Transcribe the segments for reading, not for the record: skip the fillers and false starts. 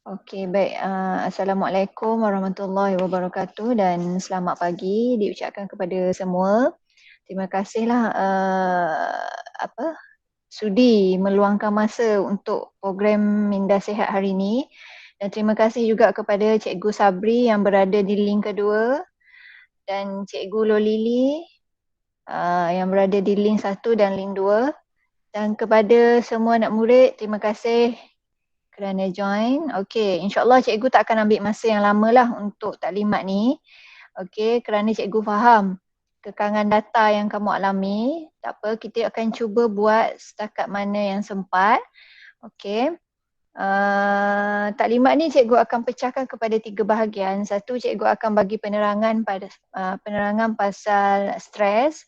Okey, baik. Assalamualaikum warahmatullahi wabarakatuh dan selamat pagi diucapkan kepada semua. Terima kasihlah sudi meluangkan masa untuk program Minda Sihat hari ini. Dan terima kasih juga kepada Cikgu Sabri yang berada di link kedua dan Cikgu Lolili yang berada di link 1 dan link 2. Dan kepada semua anak murid, terima kasih kerana join. Okey, insyaAllah cikgu tak akan ambil masa yang lama lah untuk taklimat ni. Okey, kerana cikgu faham kekangan data yang kamu alami. Tak apa, kita akan cuba buat setakat mana yang sempat. Okey. Taklimat ni cikgu akan pecahkan kepada 3 bahagian. Satu, cikgu akan bagi penerangan pasal stres.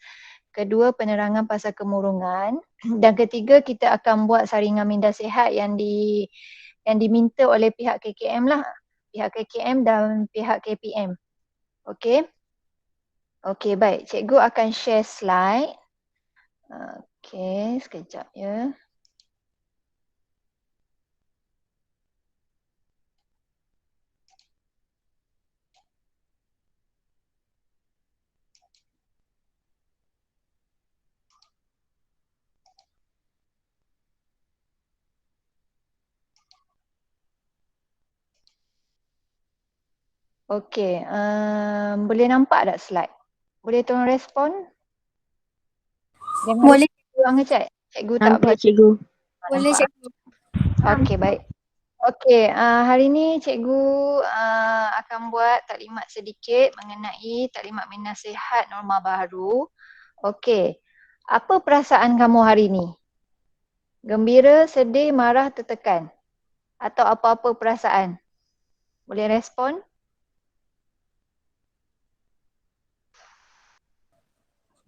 Kedua, penerangan pasal kemurungan. Dan ketiga, kita akan buat saringan minda sihat yang diminta oleh pihak KKM lah. Pihak KKM dan pihak KPM. Okey. Okey, baik. Cikgu akan share slide. Okey, sekejap ya. Okey, boleh nampak tak slide? Boleh tolong respon? Jangan Boleh. ngechat. Cikgu tak Nampak boleh. cikgu. Boleh Nampak? cikgu. Okey, baik. Okey, hari ni cikgu akan buat taklimat sedikit mengenai taklimat minda sihat norma baru. Okey, apa perasaan kamu hari ni? Gembira, sedih, marah, tertekan? Atau apa-apa perasaan? Boleh respon?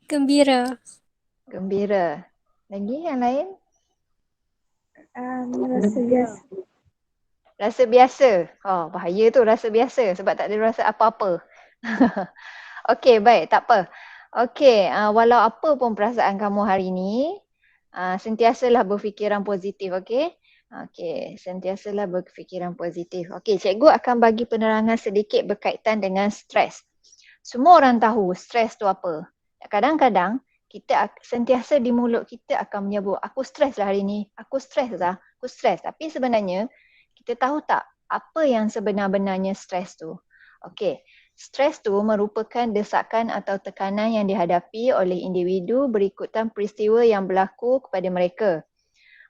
Gembira. Gembira. Lagi yang lain? Rasa biasa. Rasa biasa. Oh, bahaya tu rasa biasa sebab tak ada rasa apa-apa. Okey, baik. Tak apa. Okey, walau apa pun perasaan kamu hari ni, sentiasalah berfikiran positif, okey? Okey, sentiasalah berfikiran positif. Okey, cikgu akan bagi penerangan sedikit berkaitan dengan stres. Semua orang tahu stres tu apa. Kadang-kadang kita sentiasa di mulut kita akan menyebut, aku stres lah hari ni, aku stres lah, aku stres. Tapi sebenarnya, kita tahu tak apa yang sebenar-benarnya stres tu? Okey, stres tu merupakan desakan atau tekanan yang dihadapi oleh individu berikutan peristiwa yang berlaku kepada mereka.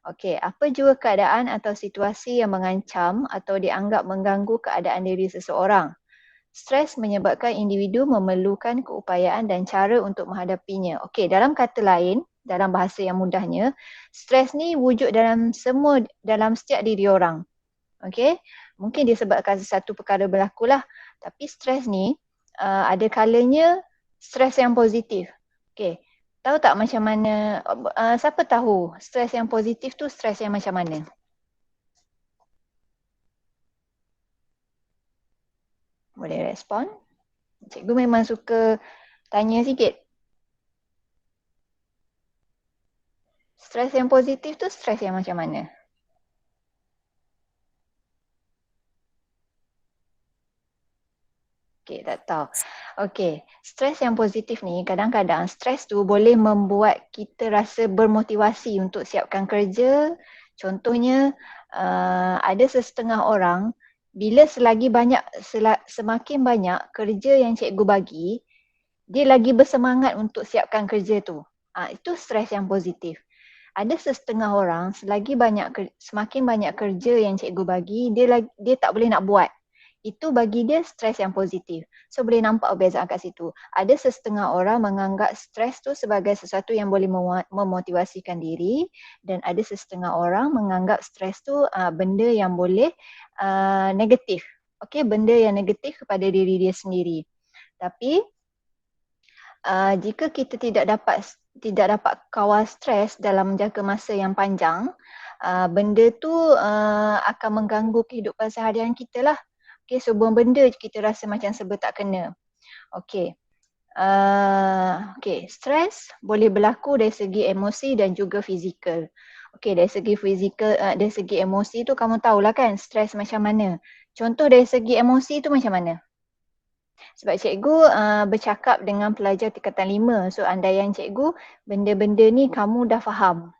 Okey, apa jua keadaan atau situasi yang mengancam atau dianggap mengganggu keadaan diri seseorang. Stres menyebabkan individu memerlukan keupayaan dan cara untuk menghadapinya. Okey, dalam kata lain, dalam bahasa yang mudahnya, stres ni wujud dalam setiap diri orang. Okey, mungkin disebabkan satu perkara berlaku lah. Tapi stres ni ada kalanya stres yang positif. Okey, tahu tak macam mana, siapa tahu stres yang positif tu stres yang macam mana? Boleh respon? Cikgu memang suka tanya sikit. Stres yang positif tu stres yang macam mana? Okey, tak tahu. Okey, stres yang positif ni kadang-kadang stres tu boleh membuat kita rasa bermotivasi untuk siapkan kerja. Contohnya, ada sesetengah orang bila semakin banyak kerja yang cikgu bagi, dia lagi bersemangat untuk siapkan kerja tu. Itu stres yang positif. Ada sesetengah orang semakin banyak kerja yang cikgu bagi, dia tak boleh nak buat. Itu bagi dia stres yang positif. So boleh nampak perbezaan kat situ. Ada sesetengah orang menganggap stres tu sebagai sesuatu yang boleh memotivasikan diri dan ada sesetengah orang menganggap stres tu benda yang boleh negatif. Okey, benda yang negatif kepada diri dia sendiri. Tapi jika kita tidak dapat kawal stres dalam jangka masa yang panjang, benda tu akan mengganggu kehidupan seharian kita lah. Okay, sebuah benda kita rasa macam serba tak kena. Okay. Okay, stres boleh berlaku dari segi emosi dan juga fizikal. Okey, dari segi fizikal, dari segi emosi tu kamu tahulah kan stres macam mana. Contoh dari segi emosi tu macam mana? Sebab cikgu bercakap dengan pelajar tingkatan 5. So andaian cikgu, benda-benda ni kamu dah faham.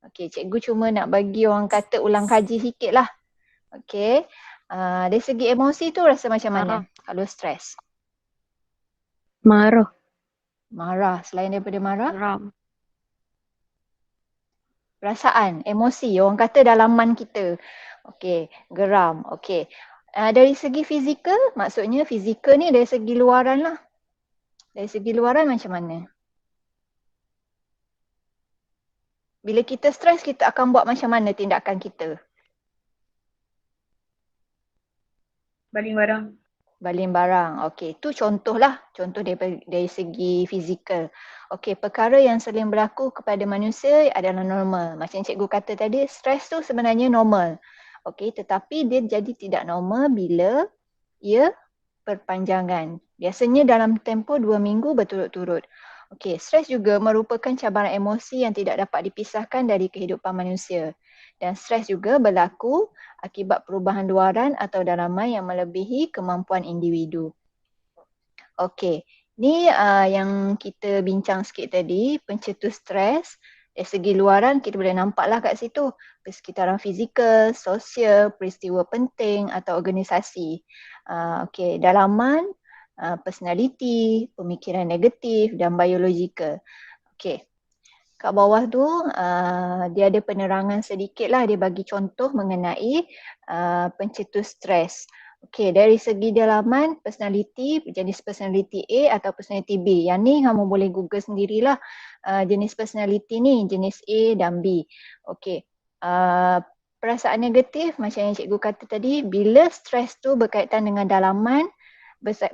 Okey, cikgu cuma nak bagi orang kata ulang kaji sikit lah. Okey. Dari segi emosi tu rasa macam mana kalau stres? Marah. Marah. Selain daripada marah? Geram. Perasaan, emosi. Orang kata dalaman kita. Okey, geram. Okey. Dari segi fizikal, maksudnya fizikal ni dari segi luaran lah. Dari segi luaran macam mana? Bila kita stres, kita akan buat macam mana tindakan kita? Baling barang. Baling barang. Okey, tu contohlah. Contoh dari segi fizikal. Okey, perkara yang sering berlaku kepada manusia adalah normal. Macam cikgu kata tadi, stres tu sebenarnya normal. Okey, tetapi dia jadi tidak normal bila ia perpanjangan. Biasanya dalam tempoh 2 minggu berturut-turut. Okey, stres juga merupakan cabaran emosi yang tidak dapat dipisahkan dari kehidupan manusia. Dan stres juga berlaku akibat perubahan luaran atau dalaman yang melebihi kemampuan individu. Okey, ni yang kita bincang sikit tadi, pencetus stres. Dari segi luaran kita boleh nampaklah kat situ, persekitaran fizikal, sosial, peristiwa penting atau organisasi. Okey, dalaman, personality, pemikiran negatif dan biologikal. Okey. Kat bawah tu dia ada penerangan sedikit lah, dia bagi contoh mengenai pencetus stres. Okey, dari segi dalaman, personality, jenis personality A atau personality B. Yang ni kamu boleh google sendirilah jenis personality ni, jenis A dan B. Okey, perasaan negatif macam yang cikgu kata tadi, bila stres tu berkaitan dengan dalaman,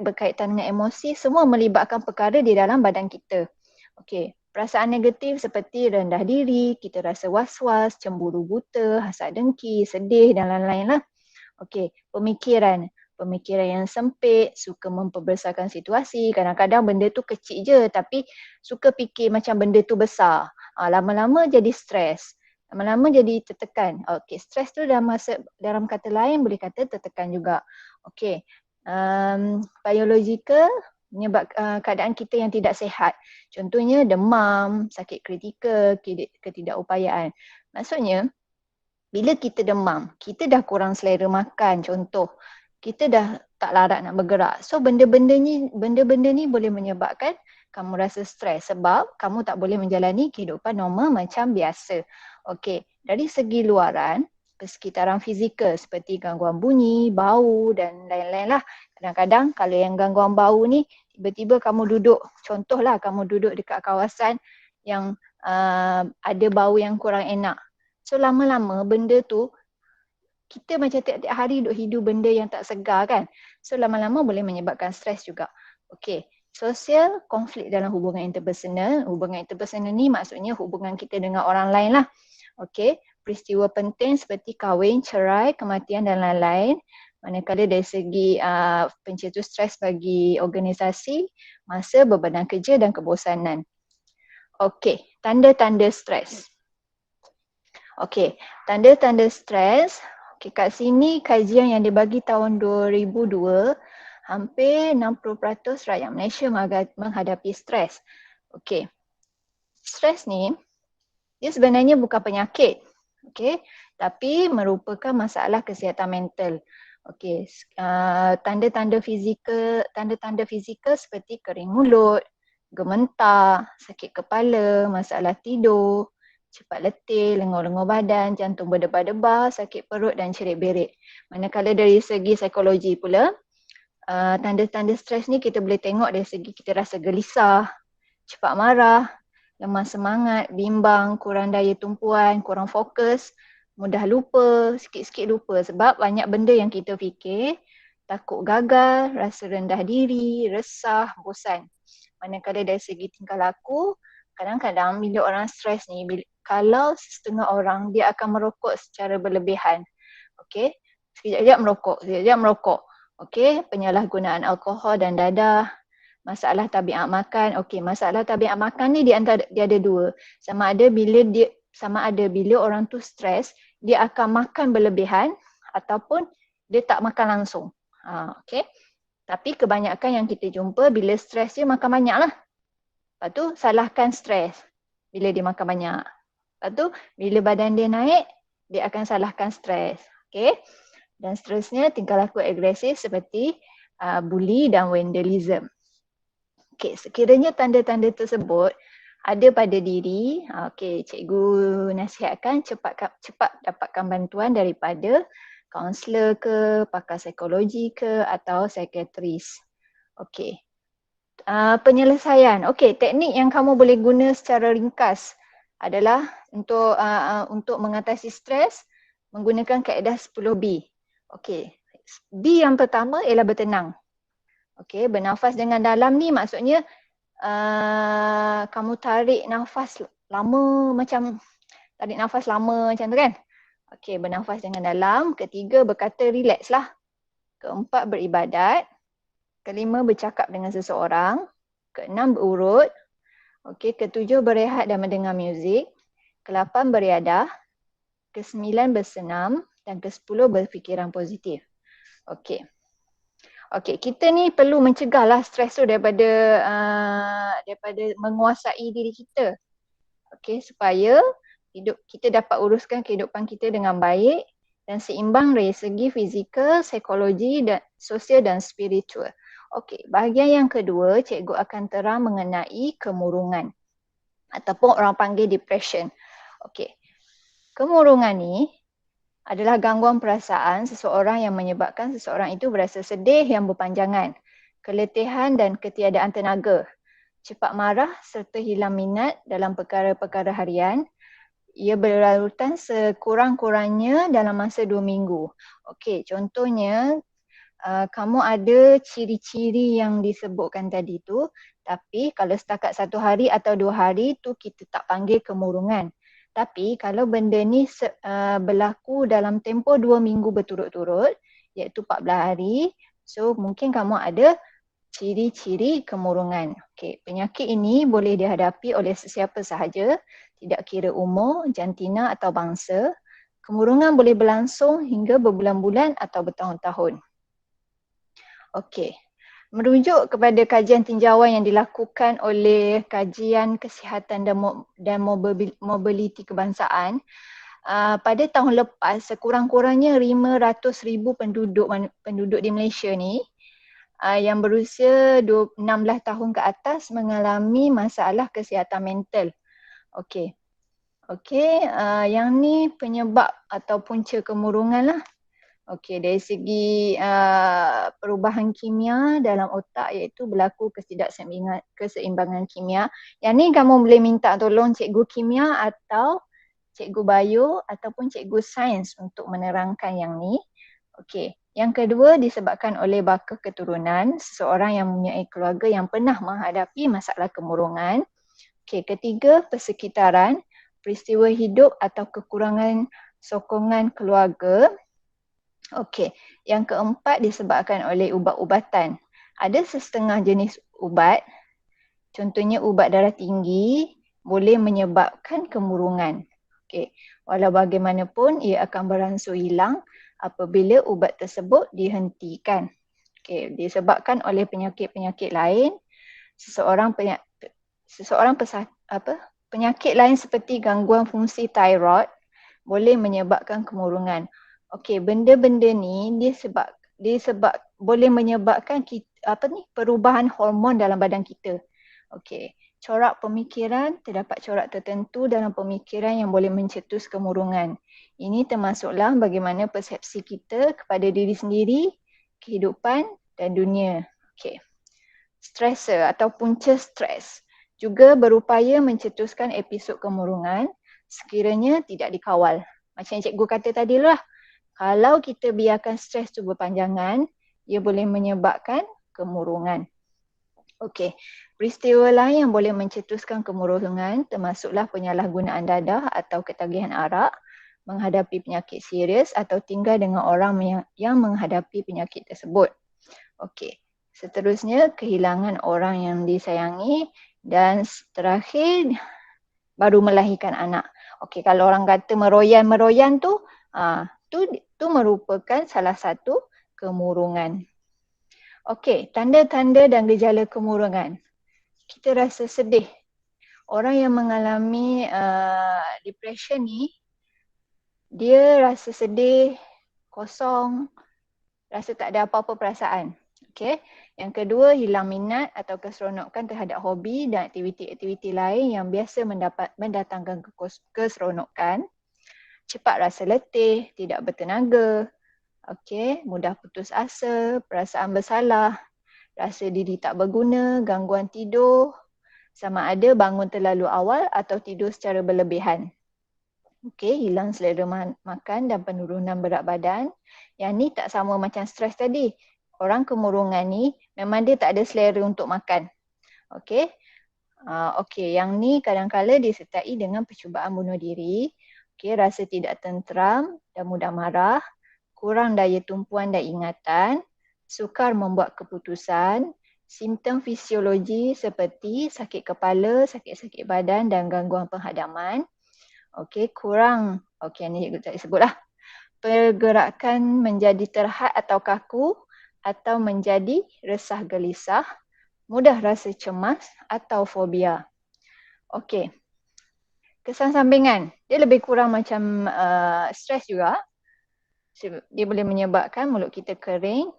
berkaitan dengan emosi, semua melibatkan perkara di dalam badan kita. Okey, perasaan negatif seperti rendah diri, kita rasa was-was, cemburu buta, hasad dengki, sedih dan lain-lain lah. Okey, pemikiran yang sempit, suka memperbesarkan situasi. Kadang-kadang benda tu kecil je tapi suka fikir macam benda tu besar. Lama-lama jadi stres. Lama-lama jadi tertekan. Okey, stres tu dalam kata lain boleh kata tertekan juga. Okey, biological menyebab keadaan kita yang tidak sihat. Contohnya demam, sakit kritikal, ketidakupayaan. Maksudnya, bila kita demam, kita dah kurang selera makan, contoh. Kita dah tak larat nak bergerak. So benda-benda ni boleh menyebabkan kamu rasa stres sebab kamu tak boleh menjalani kehidupan normal macam biasa. Okey, dari segi luaran, persekitaran fizikal seperti gangguan bunyi, bau dan lain-lain lah. Kadang-kadang kalau yang gangguan bau ni, tiba-tiba kamu duduk, contohlah kamu duduk dekat kawasan yang ada bau yang kurang enak. So lama-lama benda tu, kita macam tiap-tiap hari duk hidup benda yang tak segar kan. So lama-lama boleh menyebabkan stres juga. Okey, sosial, konflik dalam hubungan interpersonal. Hubungan interpersonal ni maksudnya hubungan kita dengan orang lain lah. Okey, peristiwa penting seperti kahwin, cerai, kematian dan lain-lain. Manakala dari segi pencetus stres bagi organisasi, masa beban kerja dan kebosanan. Okey, tanda-tanda stres. Okey, tanda-tanda stres. Okey, kat sini kajian yang dibagi tahun 2002, hampir 60% rakyat Malaysia menghadapi stres. Okey, stres ni, dia sebenarnya bukan penyakit. Okey, tapi merupakan masalah kesihatan mental. Okey, tanda-tanda fizikal seperti kering mulut, gementar, sakit kepala, masalah tidur, cepat letih, lengur-lengur badan, jantung berdebar-debar, sakit perut dan cerit-berit. Manakala dari segi psikologi pula, tanda-tanda stres ni kita boleh tengok dari segi kita rasa gelisah, cepat marah, lemah semangat, bimbang, kurang daya tumpuan, kurang fokus, mudah lupa, sikit-sikit lupa sebab banyak benda yang kita fikir, takut gagal, rasa rendah diri, resah, bosan. Manakala dari segi tingkah laku, kadang-kadang bila orang stres ni, kalau setengah orang dia akan merokok secara berlebihan. Okey, sekejap-sekejap merokok. Okey, penyalahgunaan alkohol dan dadah, masalah tabiat makan. Okey, masalah tabiat makan ni dia ada dua. Sama ada bila dia sama ada bila orang tu stres, dia akan makan berlebihan ataupun dia tak makan langsung. Okay. Tapi kebanyakan yang kita jumpa bila stres dia makan banyak lah. Lepas tu salahkan stres bila dia makan banyak. Lepas tu bila badan dia naik, dia akan salahkan stres. Okay. Dan seterusnya tingkah laku agresif seperti bully dan vandalism. Okay, sekiranya tanda-tanda tersebut ada pada diri, cikgu nasihatkan cepat dapatkan bantuan daripada kaunselor ke, pakar psikologi ke atau psikiatris. Okey. Penyelesaian. Okey, teknik yang kamu boleh guna secara ringkas adalah untuk mengatasi stres menggunakan kaedah 10B. Okey. B yang pertama ialah bertenang. Okey, bernafas dengan dalam ni maksudnya kamu tarik nafas lama macam tu kan. Okey, bernafas dengan dalam. Ketiga, berkata relax lah. Keempat, beribadat. Kelima, bercakap dengan seseorang. Keenam, berurut. Okey, ketujuh, berehat dan mendengar muzik. Kelapan, beriadah. Kesembilan, bersenam. Dan kesepuluh, berfikiran positif. Okey. Okey, kita ni perlu mencegahlah stres tu daripada menguasai diri kita. Okey, supaya kita dapat uruskan kehidupan kita dengan baik dan seimbang dari segi fizikal, psikologi dan sosial dan spiritual. Okey, bahagian yang kedua, cikgu akan terang mengenai kemurungan ataupun orang panggil depression. Okey. Kemurungan ni adalah gangguan perasaan seseorang yang menyebabkan seseorang itu berasa sedih yang berpanjangan, keletihan dan ketiadaan tenaga, cepat marah serta hilang minat dalam perkara-perkara harian. Ia berlarutan sekurang-kurangnya dalam masa 2 minggu. Okey, contohnya kamu ada ciri-ciri yang disebutkan tadi tu, tapi kalau setakat 1 hari atau 2 hari tu kita tak panggil kemurungan. Tapi kalau benda ni berlaku dalam tempoh 2 minggu berturut-turut, iaitu 14 hari, so mungkin kamu ada ciri-ciri kemurungan. Okay. Penyakit ini boleh dihadapi oleh sesiapa sahaja, tidak kira umur, jantina atau bangsa. Kemurungan boleh berlangsung hingga berbulan-bulan atau bertahun-tahun. Okey. Merujuk kepada kajian tinjauan yang dilakukan oleh Kajian Kesihatan dan Mobiliti Kebangsaan, pada tahun lepas sekurang-kurangnya 500,000 penduduk di Malaysia ni yang berusia 16 tahun ke atas mengalami masalah kesihatan mental. Okey. Okey, yang ni penyebab atau punca kemurungan lah. Okey, dari segi perubahan kimia dalam otak iaitu berlaku keseimbangan kimia. Yang ni kamu boleh minta tolong cikgu kimia atau cikgu bio ataupun cikgu sains untuk menerangkan yang ni. Okey, yang kedua disebabkan oleh baka keturunan, seseorang yang mempunyai keluarga yang pernah menghadapi masalah kemurungan. Okey, ketiga persekitaran, peristiwa hidup atau kekurangan sokongan keluarga. Okey, yang keempat disebabkan oleh ubat-ubatan. Ada setengah jenis ubat, contohnya ubat darah tinggi, boleh menyebabkan kemurungan. Okey, walau bagaimanapun ia akan beransur hilang apabila ubat tersebut dihentikan. Okey, disebabkan oleh penyakit-penyakit lain, penyakit lain seperti gangguan fungsi thyroid boleh menyebabkan kemurungan. Okey, benda-benda ni dia boleh menyebabkan perubahan hormon dalam badan kita. Okey, corak pemikiran, terdapat corak tertentu dalam pemikiran yang boleh mencetus kemurungan. Ini termasuklah bagaimana persepsi kita kepada diri sendiri, kehidupan dan dunia. Okey. Stressor atau punca stres juga berupaya mencetuskan episod kemurungan sekiranya tidak dikawal. Macam yang cikgu kata tadi lah. Kalau kita biarkan stres tu berpanjangan, ia boleh menyebabkan kemurungan. Okey, peristiwa lain yang boleh mencetuskan kemurungan termasuklah penyalahgunaan dadah atau ketagihan arak, menghadapi penyakit serius atau tinggal dengan orang yang menghadapi penyakit tersebut. Okey, seterusnya kehilangan orang yang disayangi dan terakhir baru melahirkan anak. Okey, kalau orang kata meroyan tu, tu merupakan salah satu kemurungan. Okey, tanda-tanda dan gejala kemurungan. Kita rasa sedih. Orang yang mengalami depression ni, dia rasa sedih, kosong, rasa tak ada apa-apa perasaan. Okey. Yang kedua, hilang minat atau keseronokan terhadap hobi dan aktiviti-aktiviti lain yang biasa mendatangkan keseronokan. Cepat rasa letih, tidak bertenaga. Okey, mudah putus asa, perasaan bersalah, rasa diri tak berguna, gangguan tidur, sama ada bangun terlalu awal atau tidur secara berlebihan. Okey, hilang selera makan dan penurunan berat badan. Yang ni tak sama macam stres tadi. Orang kemurungan ni memang dia tak ada selera untuk makan. Okey. Okey, yang ni kadang-kala disertai dengan percubaan bunuh diri. Okey, rasa tidak tenteram dan mudah marah, kurang daya tumpuan dan ingatan, sukar membuat keputusan, simptom fisiologi seperti sakit kepala, sakit-sakit badan dan gangguan penghadaman. Okey, kurang, okey ni cikgu tak sebutlah. Pergerakan menjadi terhad atau kaku atau menjadi resah gelisah, mudah rasa cemas atau fobia. Okey. Kesan sampingan, dia lebih kurang macam stres juga. Dia boleh menyebabkan mulut kita kering,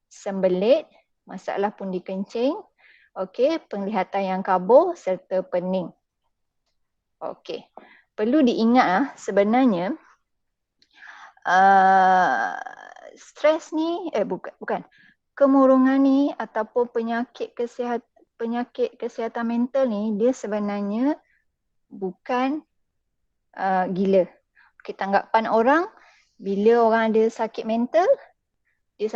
sembelit, masalah pundi kencing, okey, penglihatan yang kabur serta pening. Okey. Perlu diingat sebenarnya stres ni bukan kemurungan ni ataupun penyakit kesihatan mental ni dia sebenarnya bukan gila. Okay, tanggapan orang bila orang ada sakit mental dia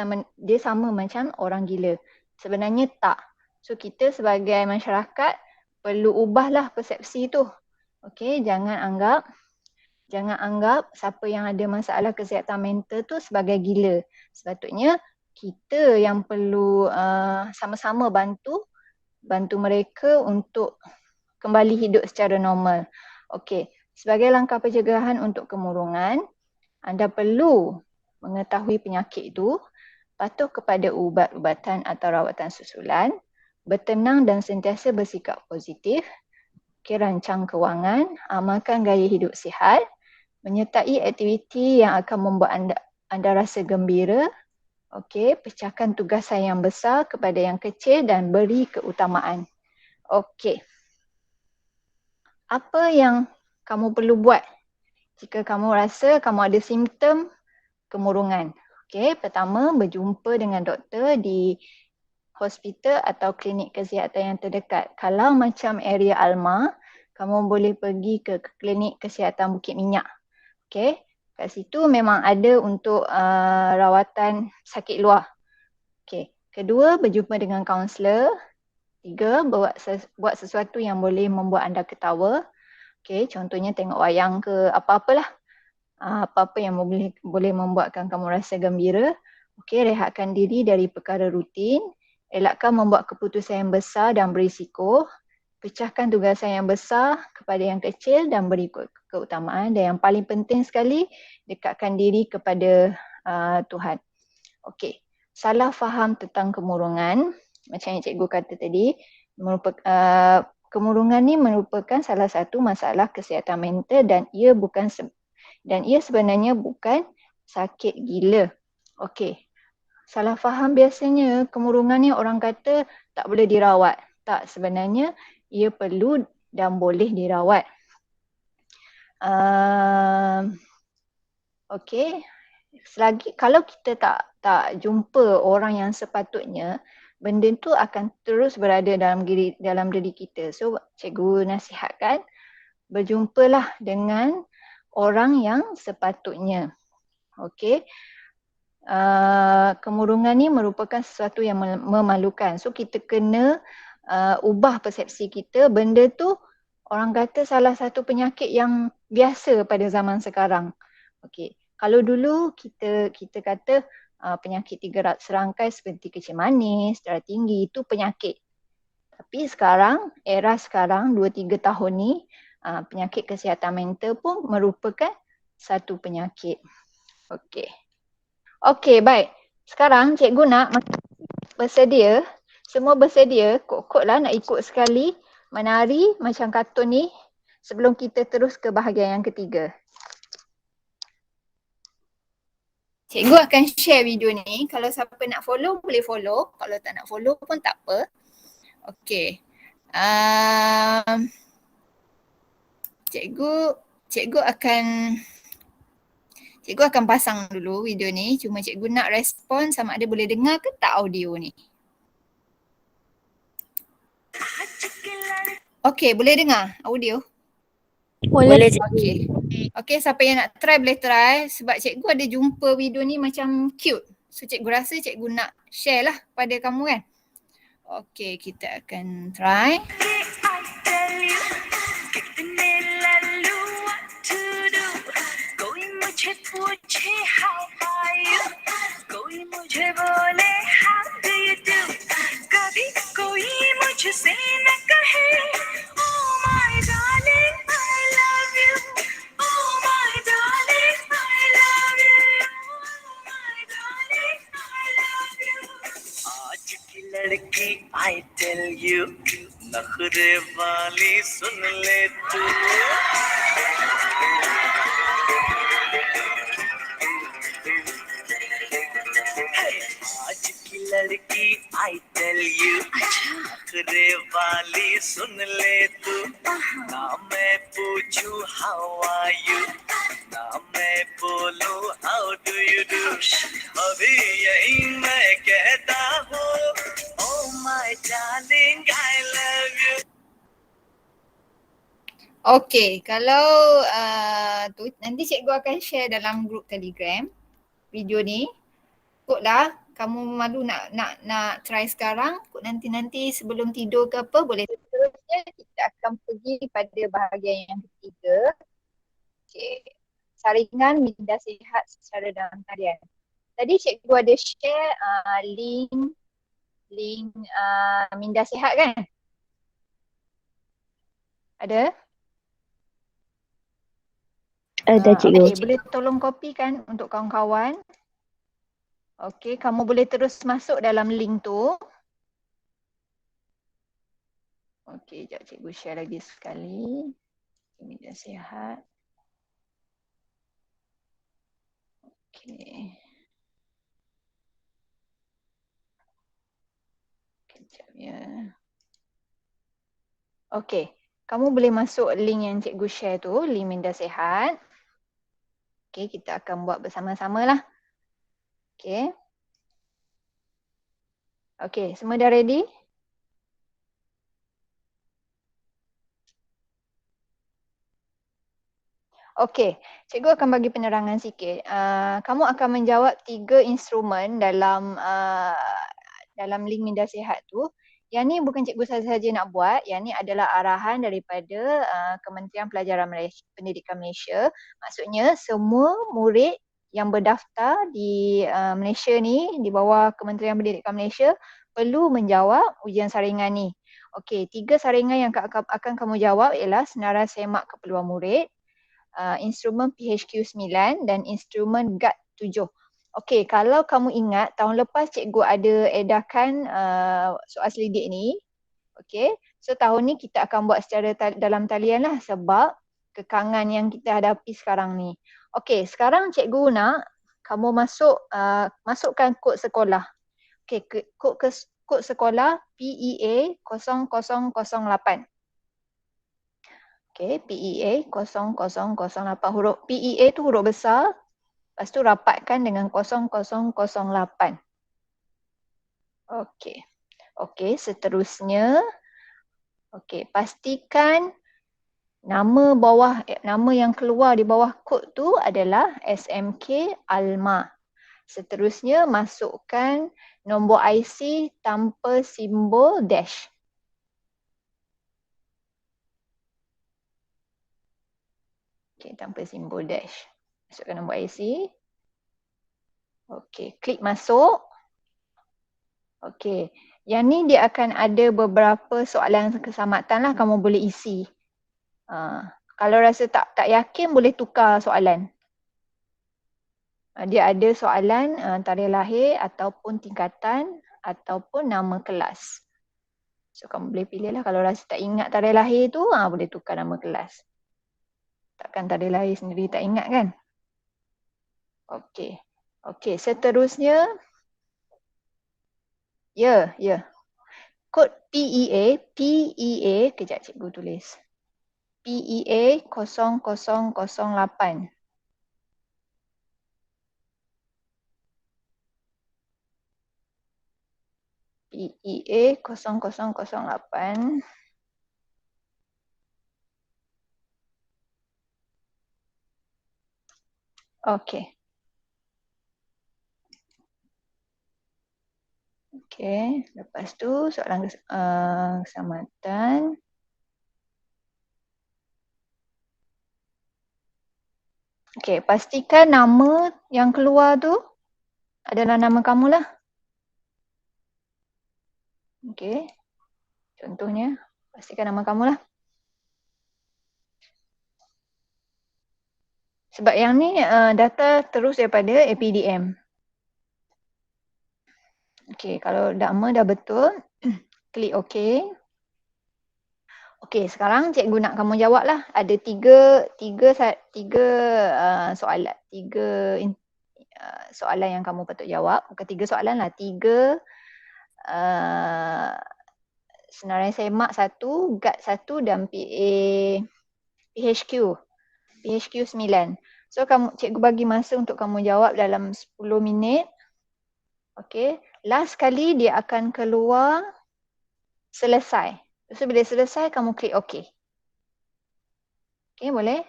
sama macam orang gila. Sebenarnya tak. So kita sebagai masyarakat perlu ubahlah persepsi tu. Okey, jangan anggap siapa yang ada masalah kesihatan mental tu sebagai gila. Sepatutnya kita yang perlu sama-sama bantu mereka untuk kembali hidup secara normal. Okey, sebagai langkah pencegahan untuk kemurungan, anda perlu mengetahui penyakit itu, patuh kepada ubat-ubatan atau rawatan susulan, bertenang dan sentiasa bersikap positif, rancang kewangan, amalkan gaya hidup sihat, menyertai aktiviti yang akan membuat anda rasa gembira. Okey, pecahkan tugasan yang besar kepada yang kecil dan beri keutamaan. Okey. Apa yang kamu perlu buat jika kamu rasa kamu ada simptom kemurungan? Okey, pertama berjumpa dengan doktor di hospital atau klinik kesihatan yang terdekat. Kalau macam area Alma, kamu boleh pergi ke klinik kesihatan Bukit Minyak. Okey, kat situ memang ada untuk rawatan sakit luar. Okey, kedua berjumpa dengan kaunselor. Tiga, buat sesuatu yang boleh membuat anda ketawa. Okey, contohnya tengok wayang ke apa-apalah. Apa-apa yang boleh membuatkan kamu rasa gembira. Okey, rehatkan diri dari perkara rutin. Elakkan membuat keputusan yang besar dan berisiko. Pecahkan tugasan yang besar kepada yang kecil dan beri keutamaan. Dan yang paling penting sekali, dekatkan diri kepada Tuhan. Okey, salah faham tentang kemurungan. Macam yang cikgu kata tadi, kemurungan ni merupakan salah satu masalah kesihatan mental dan ia sebenarnya bukan sakit gila. Okey. Salah faham biasanya kemurungan ni orang kata tak boleh dirawat. Tak, sebenarnya ia perlu dan boleh dirawat. Okey. Selagi kalau kita tak jumpa orang yang sepatutnya, benda tu akan terus berada dalam diri kita. So cikgu nasihatkan berjumpalah dengan orang yang sepatutnya. Okey. Kemurungan ni merupakan sesuatu yang memalukan. So kita kena ubah persepsi kita. Benda tu orang kata salah satu penyakit yang biasa pada zaman sekarang. Okey. Kalau dulu kita kata penyakit 300 serangkai seperti kencing manis, darah tinggi itu penyakit. Tapi sekarang, era sekarang 2-3 tahun ni Penyakit kesihatan mental pun merupakan satu penyakit. Okey. Okey, baik. Sekarang cikgu nak bersedia. Semua bersedia. Kok-kok lah nak ikut sekali menari macam kartun ni sebelum kita terus ke bahagian yang ketiga. Cikgu akan share video ni. Kalau siapa nak follow, boleh follow. Kalau tak nak follow pun tak apa. Okey. Cikgu akan pasang dulu video ni. Cuma cikgu nak respon sama ada boleh dengar ke tak audio ni. Okey, boleh dengar audio? Boleh. Okey, siapa yang nak try boleh try. Sebab cikgu ada jumpa video ni macam cute. So cikgu rasa cikgu nak share lah pada kamu kan. Okey, kita akan try. लड़की I tell you नखरे वाली सुन ले तू आज की लड़की I tell you नखरे वाली सुन ले तू ना मैं पूछूं how are you ना मैं बोलूं how do you do अभी यही मैं कहता हूँ oh my darling I love you. Okey, kalau tu nanti cikgu akan share dalam grup Telegram video ni. Ikutlah, kamu malu nak try sekarang, ikut nanti sebelum tidur ke apa boleh. Seterusnya kita akan pergi pada bahagian yang ketiga. Okey. Saringan minda sihat secara dalam talian. Tadi cikgu ada share link minda sihat kan? Ada? Ada cikgu. Okay, boleh tolong kopikan untuk kawan-kawan. Okey, kamu boleh terus masuk dalam link tu. Okey, sekejap cikgu share lagi sekali. Minda sihat. Okey. Kejap ya. Okey, kamu boleh masuk link yang cikgu share tu, link minda sihat. Okey, kita akan buat bersama-sama lah. Okey. Okey, semua dah ready? Okey, cikgu akan bagi penerangan sikit. Kamu akan menjawab 3 instrumen dalam link minda sihat tu. Yang ni bukan cikgu sahaja nak buat, yang ni adalah arahan daripada Kementerian Pelajaran Pendidikan Malaysia. Maksudnya semua murid yang berdaftar di Malaysia ni, di bawah Kementerian Pendidikan Malaysia, perlu menjawab ujian saringan ni. Okey, 3 saringan yang akan kamu jawab ialah senarai semak keperluan murid, instrumen PHQ 9 dan instrumen GAT 7. Okey, kalau kamu ingat tahun lepas cikgu ada edarkan soal selidik ni. Okey, so tahun ni kita akan buat secara dalam talian lah sebab kekangan yang kita hadapi sekarang ni. Okey, sekarang cikgu nak kamu masukkan kod sekolah. Okey, kod sekolah PEA 0008. Okay, PEA 0008. Huruf PEA tu huruf besar. Lepas tu rapatkan dengan 0008. Okey. Okey, seterusnya. Okey, pastikan nama yang keluar di bawah kod tu adalah SMK Alma. Seterusnya masukkan nombor IC tanpa simbol dash. Okey, tanpa simbol dash. Masukkan nombor IC. Okey, klik masuk. Okey, yang ni dia akan ada beberapa soalan keselamatan lah kamu boleh isi. Kalau rasa tak yakin boleh tukar soalan. Dia ada soalan tarikh lahir ataupun tingkatan ataupun nama kelas. So kamu boleh pilih lah, kalau rasa tak ingat tarikh lahir tu boleh tukar nama kelas. Takkan tarikh lahir sendiri tak ingat kan? Okey. Okey, seterusnya. Ya. Kod PEA, kejap cikgu tulis. PEA 0008. PEA 0008. Okey. Okey, lepas tu soalan keselamatan. Okey, pastikan nama yang keluar tu adalah nama kamu lah. Okey. Contohnya, pastikan nama kamu lah. Sebab yang ni data terus daripada APDM. Okey, kalau nama dah betul, klik OK. Okey, sekarang cikgu nak kamu jawab lah. Ada tiga soalan. Soalan yang kamu patut jawab. Bukan 3 soalan lah. 3 senarai semak 1, GAT 1 dan PHQ 9. So cikgu bagi masa untuk kamu jawab dalam 10 minit. Okey, last kali dia akan keluar selesai. So bila selesai kamu klik OK. Okey, boleh?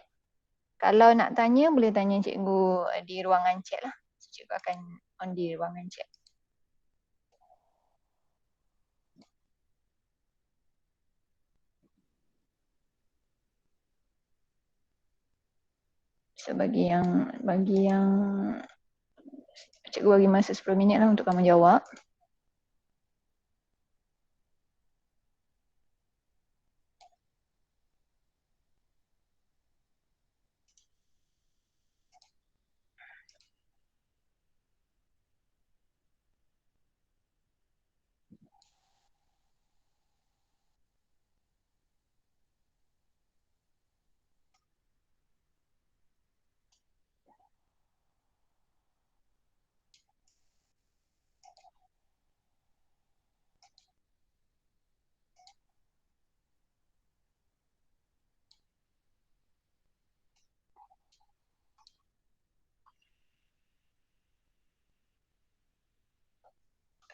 Kalau nak tanya boleh tanya cikgu di ruangan chat lah. So, cikgu akan on di ruangan chat. So bagi yang cikgu bagi masa 10 minit lah untuk kamu jawab.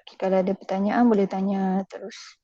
Okay, kalau ada pertanyaan boleh tanya terus.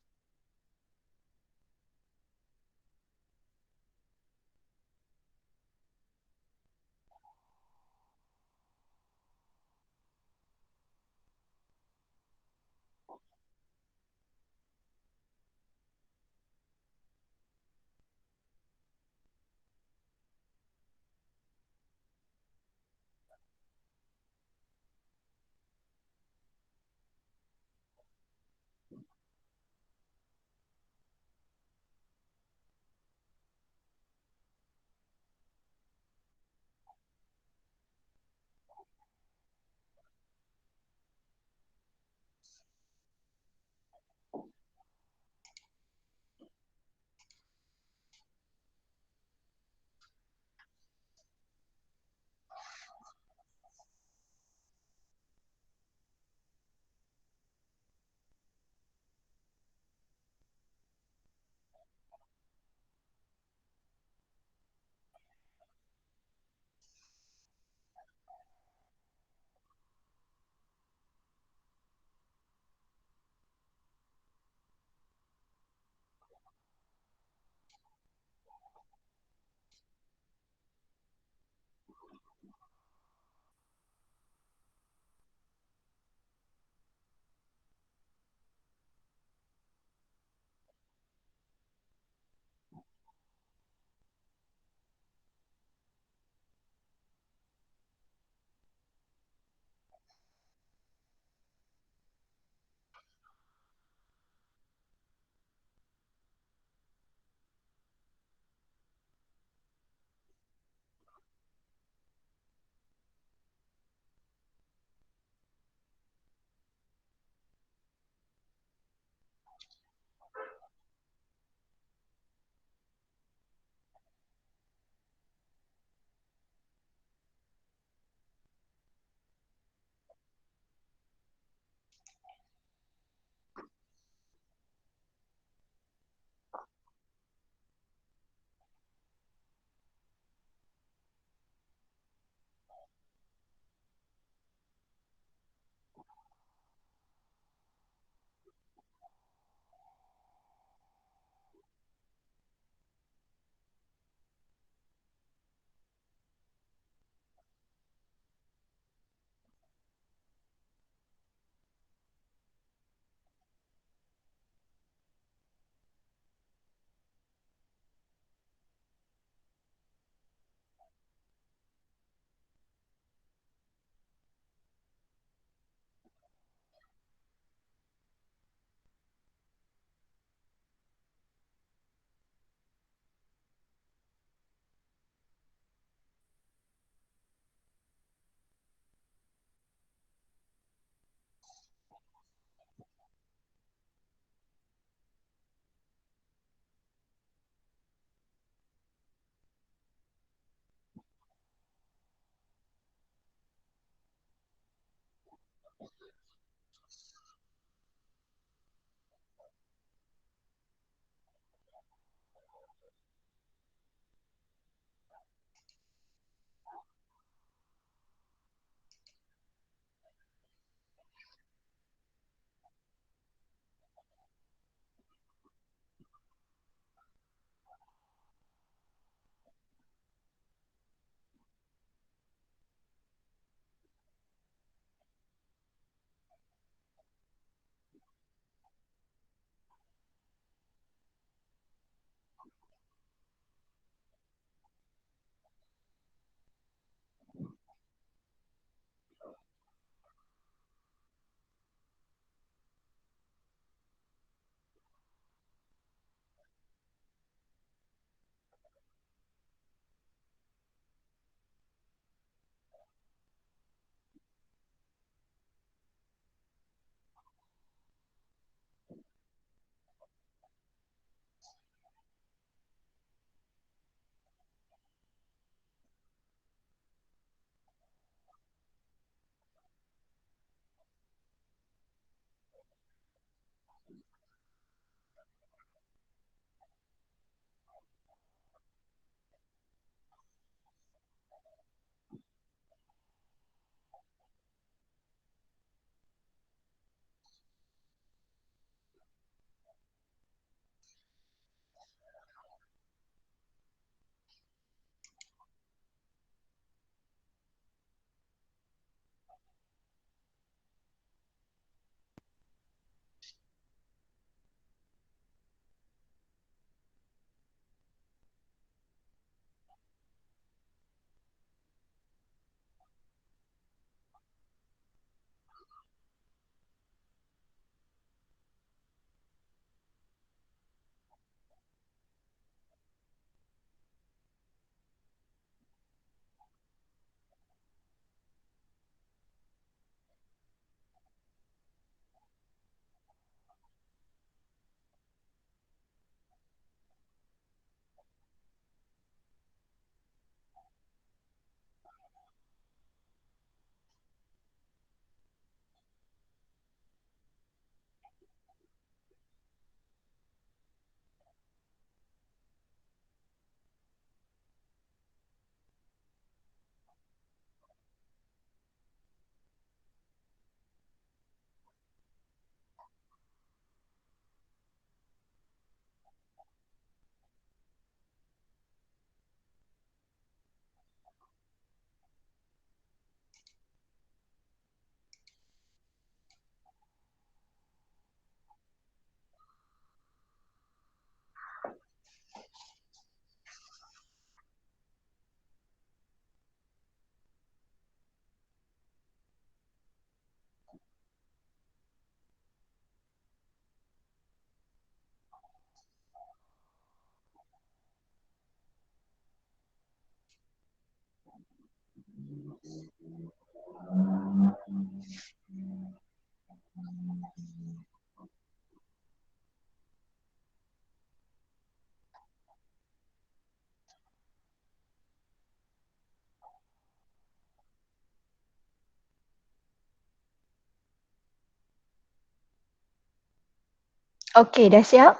Okey, dah siap?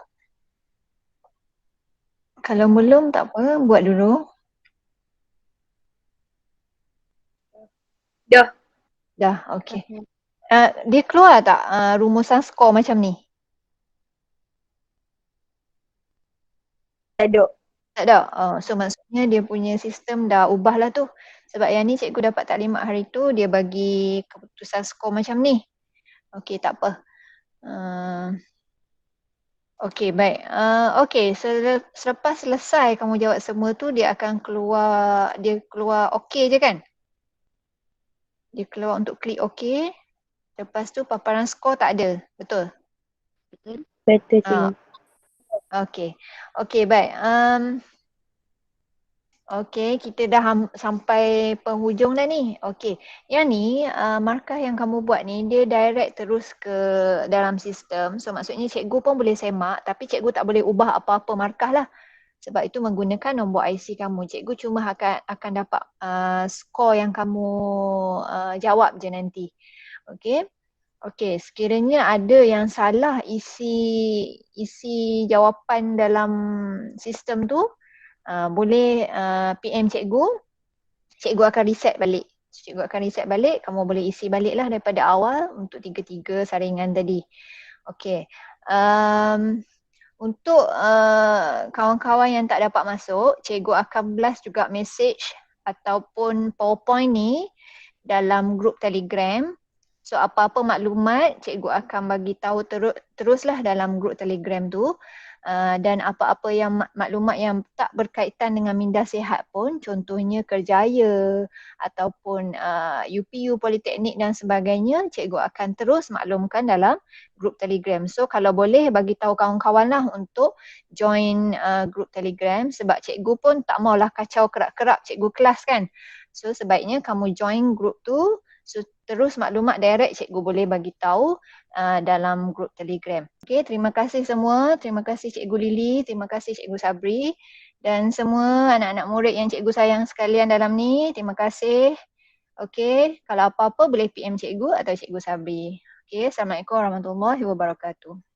Kalau belum tak apa, buat dulu. Dah. Dah, okey. Dia keluar tak rumusan skor macam ni? Tak ada. Tak ada? So maksudnya dia punya sistem dah ubah lah tu. Sebab yang ni cikgu dapat taklimat hari tu, dia bagi keputusan skor macam ni. Okey, tak apa. Okey, baik. Okey, selepas selesai kamu jawab semua tu, dia keluar okey je kan? Dia keluar untuk klik okey. Lepas tu paparan skor tak ada. Betul? Betul. Betul cikgu. Okey. Okey, baik. Okey, kita dah sampai penghujung dah ni. Okey. Yang ni, markah yang kamu buat ni, dia direct terus ke dalam sistem. So maksudnya cikgu pun boleh semak, tapi cikgu tak boleh ubah apa-apa markah lah. Sebab itu menggunakan nombor IC kamu. Cikgu cuma akan dapat skor yang kamu jawab je nanti. Okey. Okey, sekiranya ada yang salah isi jawapan dalam sistem tu, boleh PM cikgu, cikgu akan reset balik. Cikgu akan reset balik, kamu boleh isi balik lah daripada awal untuk tiga-tiga saringan tadi. Okey. Untuk kawan-kawan yang tak dapat masuk, cikgu akan blast juga message ataupun PowerPoint ni dalam grup Telegram. So apa-apa maklumat cikgu akan bagi tahu teruslah dalam grup Telegram tu. Dan apa-apa yang maklumat yang tak berkaitan dengan minda sihat pun, contohnya kerjaya ataupun UPU Politeknik dan sebagainya, cikgu akan terus maklumkan dalam grup Telegram. So kalau boleh bagi tahu kawan-kawan lah untuk join grup Telegram, sebab cikgu pun tak maulah kacau kerak-kerak cikgu kelas kan. So sebaiknya kamu join grup tu, so terus maklumat direct cikgu boleh bagi tahu dalam grup Telegram. Okey, terima kasih semua. Terima kasih Cikgu Lily, terima kasih Cikgu Sabri dan semua anak-anak murid yang cikgu sayang sekalian dalam ni. Terima kasih. Okey, kalau apa-apa boleh PM cikgu atau Cikgu Sabri. Okey, Assalamualaikum warahmatullahi wabarakatuh.